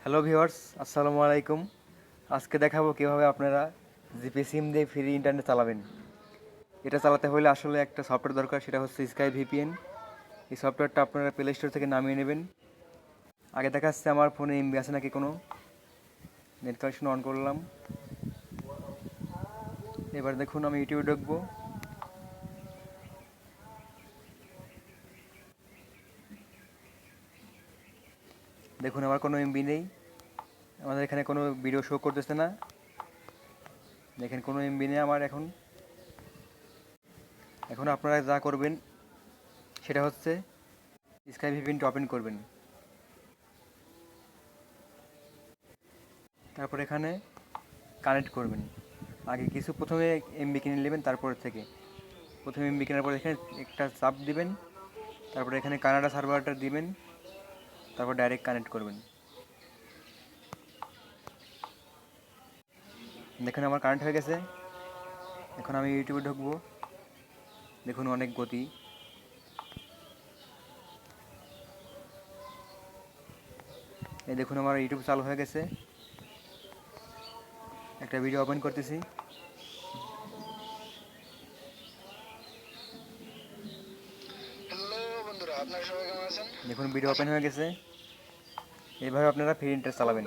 Hello viewers, আসসালামু আলাইকুম। আজকে দেখাবো কিভাবে আপনারা জিপি সিম দিয়ে ফ্রি ইন্টারনেট চালাবেন। এটা চালাতে হলে আসলে একটা সফটওয়্যার দরকার, সেটা হচ্ছে স্কাই ভিপিএন। এই সফটওয়্যারটা আপনারা প্লে স্টোর থেকে নামিয়ে নেবেন। আগে দেখাচ্ছে আমার ফোনে এমবি আছে নাকি কোনো। নেট কানেকশন অন করলাম। এবার দেখুন আমি ইউটিউবে ঢুকবো। দেখুন আমার কোনো এমবি নেই, আমাদের এখানে কোনো ভিডিও শো করতেছে না। দেখেন কোনো এমবি নেই আমার এখন। এখন আপনারা যা করবেন সেটা হচ্ছে স্কাই ভিপিএনটা ওপেন করবেন। তারপর এখানে কানেক্ট করবেন। আগে কিছু প্রথমে এমবি কিনে নেবেন, তারপর থেকে প্রথমে এমবি কেনার পর এখানে একটা চাপ দিবেন, তারপরে এখানে কানাডা সার্ভারটা দিবেন, তারপর ডাইরেক্ট কানেক্ট করবেন। দেখুন আমার কানেক্ট হয়ে গেছে। এখন আমি ইউটিউবে ঢুকবো। দেখুন অনেক গতি। এই দেখুন আমার ইউটিউব চালু হয়ে গেছে। একটা ভিডিও ওপেন করতেছি। হ্যালো বন্ধুরা, আপনারা সবাই কেমন আছেন? দেখুন ভিডিও আশা ওপেন হয়ে গেছে। এইভাবে আপনারা ফ্রি ইন্টারনেট চালাবেন।